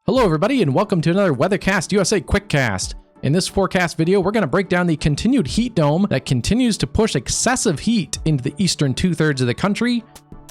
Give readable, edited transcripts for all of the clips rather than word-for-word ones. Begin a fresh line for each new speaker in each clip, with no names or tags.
Hello everybody and welcome to another WeatherCast USA Quickcast. In this forecast video, we're going to break down the continued heat dome that continues to push excessive heat into the eastern two-thirds of the country.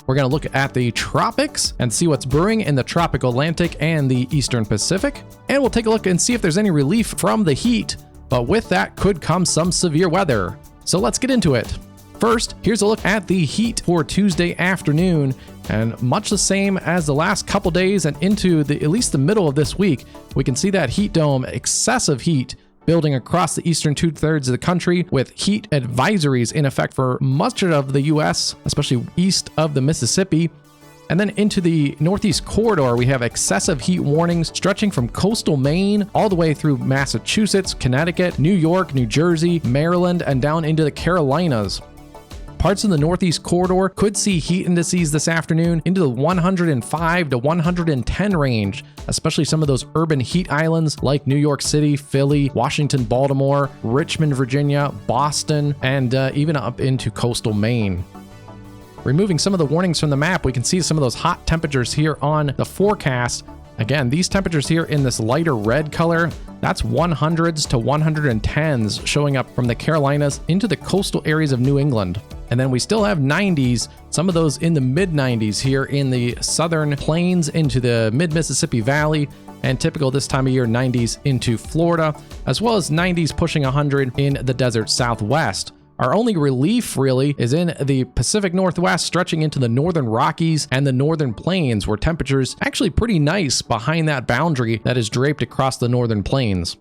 We're going to look at the tropics and see what's brewing in the tropical Atlantic and the eastern Pacific. And we'll take a look and see if there's any relief from the heat, but with that could come some severe weather. So let's get into it. First, here's a look at the heat for Tuesday afternoon, and much the same as the last couple days and into at least the middle of this week, we can see that heat dome, excessive heat, building across the eastern two-thirds of the country with heat advisories in effect for much of the U.S., especially east of the Mississippi. And then into the northeast corridor, we have excessive heat warnings stretching from coastal Maine all the way through Massachusetts, Connecticut, New York, New Jersey, Maryland, and down into the Carolinas. Parts of the northeast corridor could see heat indices this afternoon into the 105 to 110 range, especially some of those urban heat islands like New York City, Philly, Washington, Baltimore, Richmond, Virginia, Boston, and even up into coastal Maine. Removing some of the warnings from the map, we can see some of those hot temperatures here on the forecast. Again, these temperatures here in this lighter red color, that's 100s to 110s showing up from the Carolinas into the coastal areas of New England. And then we still have 90s, some of those in the mid 90s here in the southern plains into the mid Mississippi Valley, and typical this time of year 90s into Florida, as well as 90s pushing 100 in the desert Southwest. Our only relief really is in the Pacific Northwest, stretching into the northern Rockies and the northern plains, where temperatures actually pretty nice behind that boundary that is draped across the northern plains.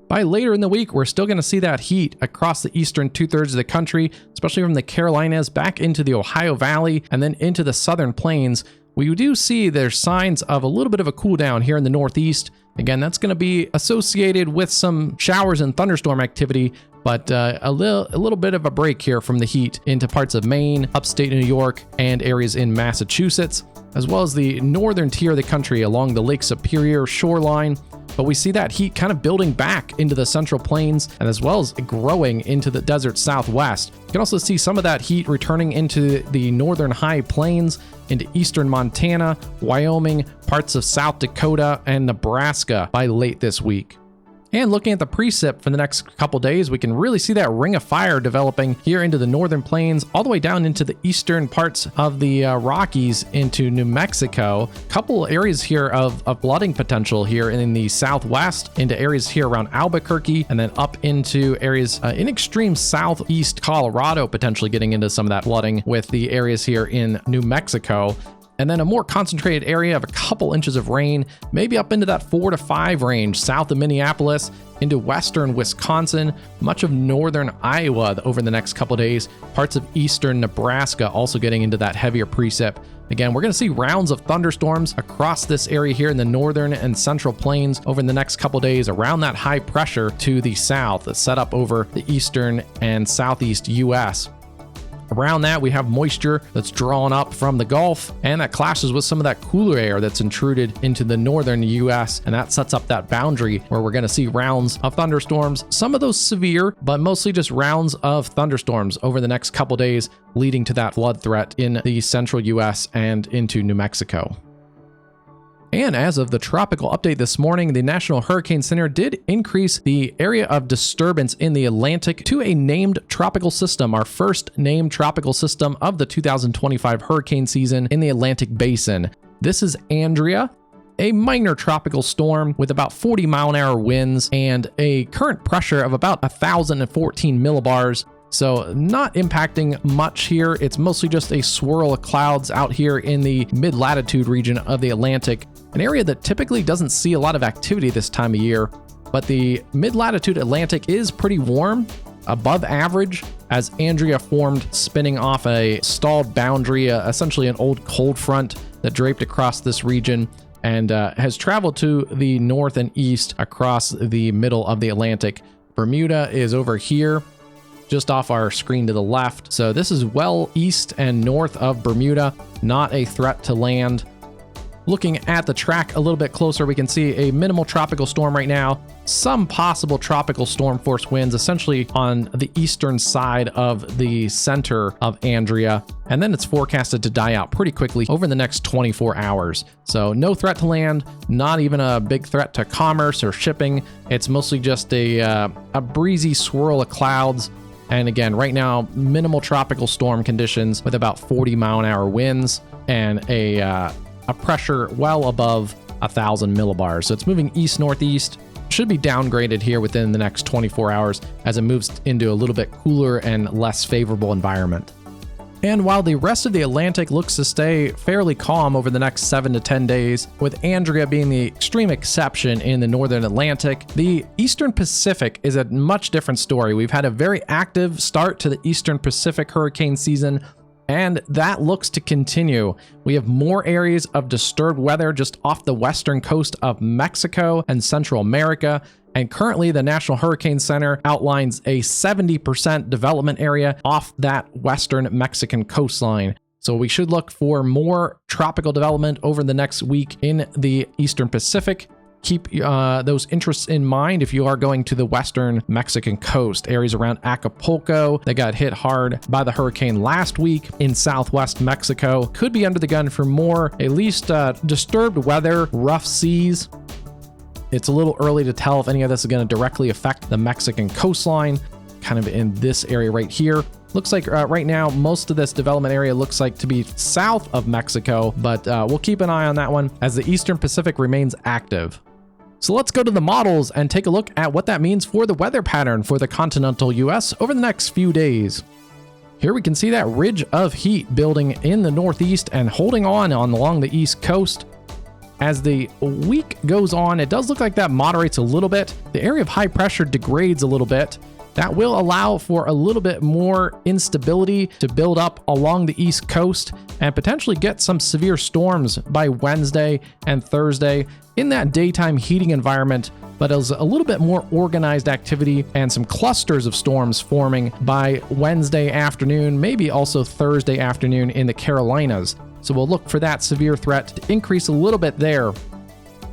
By later in the week, we're still going to see that heat across the eastern two-thirds of the country, especially from the Carolinas back into the Ohio Valley and then into the southern plains. We do see there's signs of a little bit of a cool down here in the northeast. Again, that's going to be associated with some showers and thunderstorm activity, but a little bit of a break here from the heat into parts of Maine, upstate New York, and areas in Massachusetts, as well as the northern tier of the country along the Lake Superior shoreline. But we see that heat kind of building back into the central plains and as well as growing into the desert Southwest. You can also see some of that heat returning into the northern high plains, into eastern Montana, Wyoming, parts of South Dakota, and Nebraska by late this week. And looking at the precip for the next couple days, we can really see that ring of fire developing here into the northern plains, all the way down into the eastern parts of the Rockies into New Mexico. Couple areas here of flooding potential here in the southwest, into areas here around Albuquerque, and then up into areas in extreme southeast Colorado, potentially getting into some of that flooding with the areas here in New Mexico. And then a more concentrated area of a couple inches of rain, maybe up into that 4 to 5 range, south of Minneapolis, into western Wisconsin, much of northern Iowa over the next couple days, parts of eastern Nebraska also getting into that heavier precip. Again, we're going to see rounds of thunderstorms across this area here in the northern and central plains over the next couple days around that high pressure to the south that's set up over the eastern and southeast U.S. Around that, we have moisture that's drawn up from the Gulf, and that clashes with some of that cooler air that's intruded into the northern U.S., and that sets up that boundary where we're going to see rounds of thunderstorms, some of those severe, but mostly just rounds of thunderstorms over the next couple days, leading to that flood threat in the central U.S. and into New Mexico. And as of the tropical update this morning, the National Hurricane Center did increase the area of disturbance in the Atlantic to a named tropical system, our first named tropical system of the 2025 hurricane season in the Atlantic Basin. This is Andrea, a minor tropical storm with about 40-mile-an-hour winds and a current pressure of about 1,014 millibars. So not impacting much here. It's mostly just a swirl of clouds out here in the mid-latitude region of the Atlantic, an area that typically doesn't see a lot of activity this time of year. But the mid-latitude Atlantic is pretty warm, above average, as Andrea formed spinning off a stalled boundary, essentially an old cold front that draped across this region and has traveled to the north and east across the middle of the Atlantic. Bermuda is over here, just off our screen to the left. So this is well east and north of Bermuda, not a threat to land. Looking at the track a little bit closer, we can see a minimal tropical storm right now, some possible tropical storm force winds essentially on the eastern side of the center of Andrea, and then it's forecasted to die out pretty quickly over the next 24 hours. So no threat to land, not even a big threat to commerce or shipping. It's mostly just a breezy swirl of clouds. And again, right now, minimal tropical storm conditions with about 40-mile-an-hour winds and a pressure well above 1,000 millibars. So it's moving east-northeast. Should be downgraded here within the next 24 hours as it moves into a little bit cooler and less favorable environment. And while the rest of the Atlantic looks to stay fairly calm over the next 7 to 10 days, with Andrea being the extreme exception in the northern Atlantic, the eastern Pacific is a much different story. We've had a very active start to the eastern Pacific hurricane season, and that looks to continue. We have more areas of disturbed weather just off the western coast of Mexico and Central America. And currently, the National Hurricane Center outlines a 70% development area off that western Mexican coastline. So we should look for more tropical development over the next week in the eastern Pacific. Keep those interests in mind if you are going to the western Mexican coast. Areas around Acapulco that got hit hard by the hurricane last week in southwest Mexico could be under the gun for more, at least disturbed weather, rough seas. It's a little early to tell if any of this is going to directly affect the Mexican coastline, kind of in this area right here. Looks like right now, most of this development area looks like to be south of Mexico, but we'll keep an eye on that one as the eastern Pacific remains active. So let's go to the models and take a look at what that means for the weather pattern for the continental US over the next few days. Here we can see that ridge of heat building in the northeast and holding on along the east coast. As the week goes on, it does look like that moderates a little bit. The area of high pressure degrades a little bit. That will allow for a little bit more instability to build up along the east coast and potentially get some severe storms by Wednesday and Thursday in that daytime heating environment, but as a little bit more organized activity and some clusters of storms forming by Wednesday afternoon, maybe also Thursday afternoon in the Carolinas. So we'll look for that severe threat to increase a little bit there.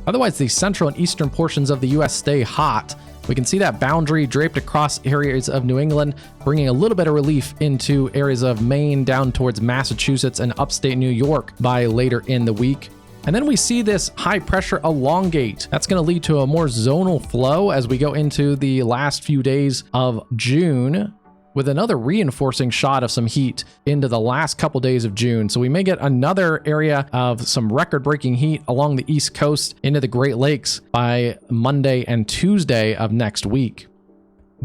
Otherwise, the central and eastern portions of the US stay hot. We can see that boundary draped across areas of New England, bringing a little bit of relief into areas of Maine down towards Massachusetts and upstate New York by later in the week. And then we see this high pressure elongate. That's going to lead to a more zonal flow as we go into the last few days of June, with another reinforcing shot of some heat into the last couple days of June. So we may get another area of some record-breaking heat along the East Coast into the Great Lakes by Monday and Tuesday of next week.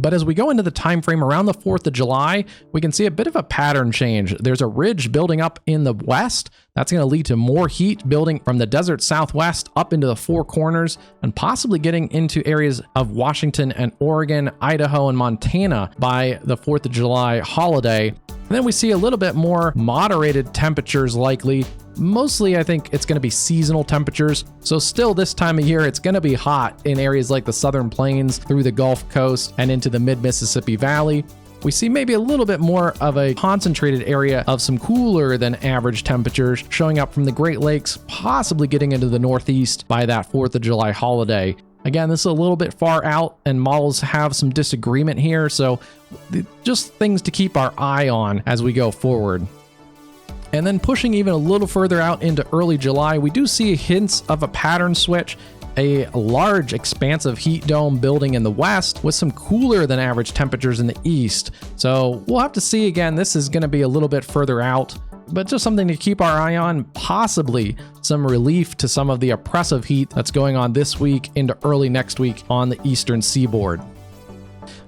But as we go into the time frame around the 4th of July, we can see a bit of a pattern change. There's a ridge building up in the west. That's going to lead to more heat building from the desert southwest up into the Four Corners and possibly getting into areas of Washington and Oregon, Idaho, and Montana by the 4th of July holiday. And then we see a little bit more moderated temperatures likely. Mostly, I think it's going to be seasonal temperatures. So still this time of year, it's going to be hot in areas like the Southern Plains through the Gulf Coast and into the mid-Mississippi Valley. We see maybe a little bit more of a concentrated area of some cooler than average temperatures showing up from the Great Lakes, possibly getting into the Northeast by that 4th of July holiday. Again, this is a little bit far out and models have some disagreement here, so just things to keep our eye on as we go forward. And then pushing even a little further out into early July, we do see hints of a pattern switch, a large expansive heat dome building in the west with some cooler than average temperatures in the east. So we'll have to see again, this is going to be a little bit further out, but just something to keep our eye on, possibly some relief to some of the oppressive heat that's going on this week into early next week on the eastern seaboard.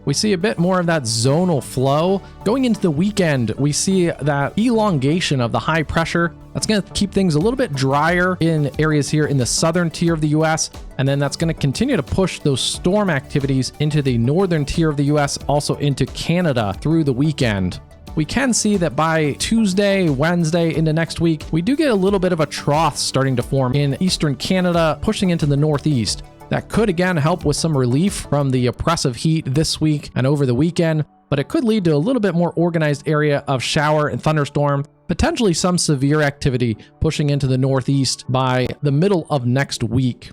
We see a bit more of that zonal flow. Going into the weekend, we see that elongation of the high pressure. That's going to keep things a little bit drier in areas here in the southern tier of the US, and then that's going to continue to push those storm activities into the northern tier of the US, also into Canada through the weekend. We can see that by Tuesday, Wednesday into next week, we do get a little bit of a trough starting to form in eastern Canada, pushing into the northeast. That could again help with some relief from the oppressive heat this week and over the weekend, but it could lead to a little bit more organized area of shower and thunderstorm potentially some severe activity pushing into the northeast by the middle of next week.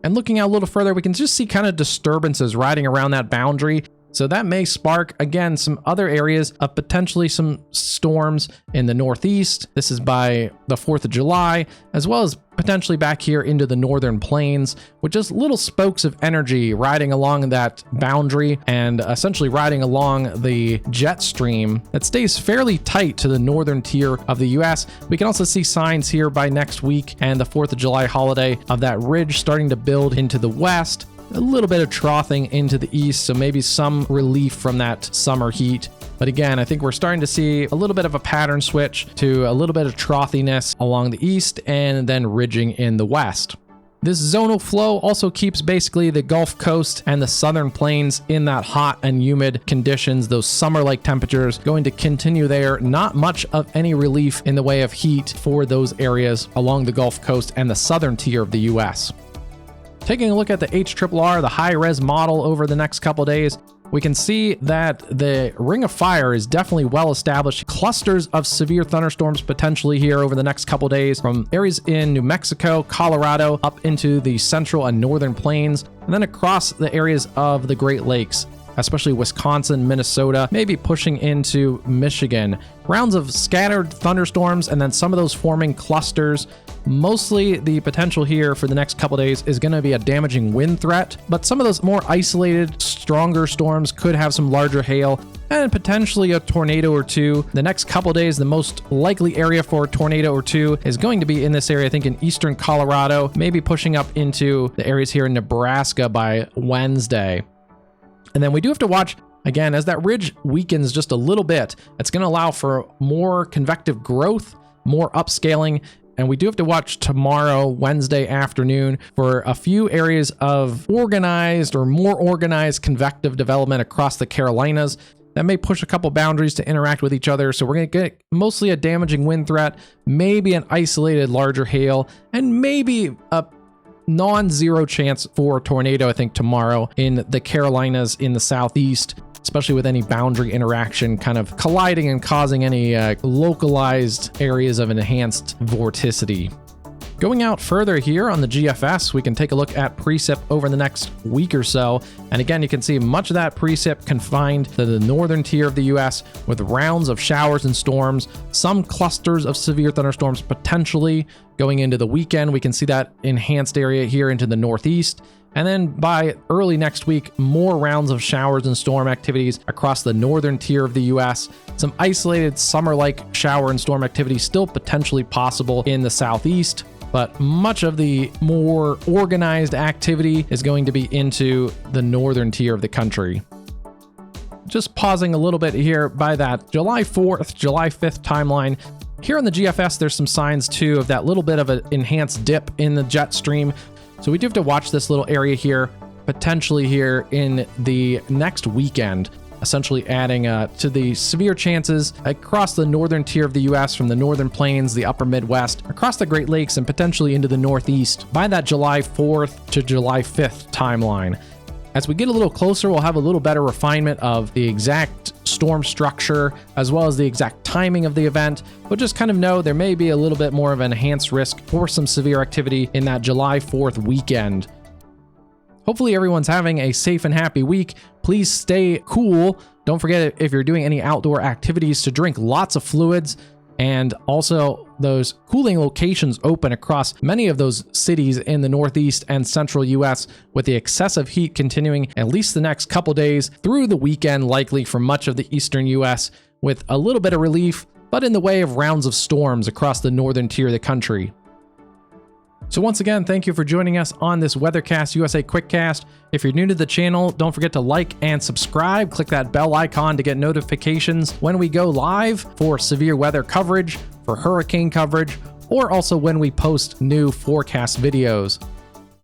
And looking out a little further, we can just see kind of disturbances riding around that boundary. So that may spark, again, some other areas of potentially some storms in the northeast. This is by the 4th of July, as well as potentially back here into the northern plains, with just little spokes of energy riding along that boundary and essentially riding along the jet stream that stays fairly tight to the northern tier of the US. We can also see signs here by next week and the 4th of July holiday of that ridge starting to build into the west. A little bit of troughing into the east, so maybe some relief from that summer heat. But again, I think we're starting to see a little bit of a pattern switch to a little bit of trothiness along the east and then ridging in the west. This zonal flow also keeps basically the Gulf Coast and the southern plains in that hot and humid conditions, those summer-like temperatures going to continue there. Not much of any relief in the way of heat for those areas along the Gulf Coast and the southern tier of the US. Taking a look at the HRRR, the high-res model over the next couple days, we can see that the ring of fire is definitely well established. Clusters of severe thunderstorms potentially here over the next couple days from areas in New Mexico, Colorado, up into the central and northern plains, and then across the areas of the Great Lakes, especially Wisconsin, Minnesota, maybe pushing into Michigan. Rounds of scattered thunderstorms and then some of those forming clusters. Mostly the potential here for the next couple days is going to be a damaging wind threat, but some of those more isolated, stronger storms could have some larger hail and potentially a tornado or two. The next couple days, the most likely area for a tornado or two is going to be in this area, I think in eastern Colorado, maybe pushing up into the areas here in Nebraska by Wednesday. And then we do have to watch, again, as that ridge weakens just a little bit, it's going to allow for more convective growth, more upscaling, and we do have to watch tomorrow, Wednesday afternoon, for a few areas of organized or more organized convective development across the Carolinas. That may push a couple boundaries to interact with each other, so we're going to get mostly a damaging wind threat, maybe an isolated larger hail, and maybe a non-zero chance for a tornado, I think, tomorrow in the Carolinas in the southeast, especially with any boundary interaction kind of colliding and causing any localized areas of enhanced vorticity. Going out further here on the GFS, we can take a look at precip over the next week or so. And again, you can see much of that precip confined to the northern tier of the US with rounds of showers and storms, some clusters of severe thunderstorms potentially going into the weekend. We can see that enhanced area here into the northeast. And then by early next week, more rounds of showers and storm activities across the northern tier of the US. Some isolated summer-like shower and storm activity still potentially possible in the southeast, but much of the more organized activity is going to be into the northern tier of the country. Just pausing a little bit here by that July 4th, July 5th timeline. Here on the GFS, there's some signs too of that little bit of an enhanced dip in the jet stream. So we do have to watch this little area here, potentially here in the next weekend, essentially adding to the severe chances across the northern tier of the US from the northern plains, the upper Midwest, across the Great Lakes, and potentially into the Northeast by that July 4th to July 5th timeline. As we get a little closer, we'll have a little better refinement of the exact storm structure as well as the exact timing of the event, but just kind of know there may be a little bit more of an enhanced risk for some severe activity in that July 4th weekend. Hopefully everyone's having a safe and happy week. Please stay cool. Don't forget, if you're doing any outdoor activities, to drink lots of fluids. And also, those cooling locations open across many of those cities in the Northeast and Central US, with the excessive heat continuing at least the next couple days through the weekend, likely for much of the Eastern US, with a little bit of relief, but in the way of rounds of storms across the northern tier of the country. So once again, thank you for joining us on this WeatherCastUSA Quickcast. If you're new to the channel, don't forget to like and subscribe. Click that bell icon to get notifications when we go live for severe weather coverage, for hurricane coverage, or also when we post new forecast videos.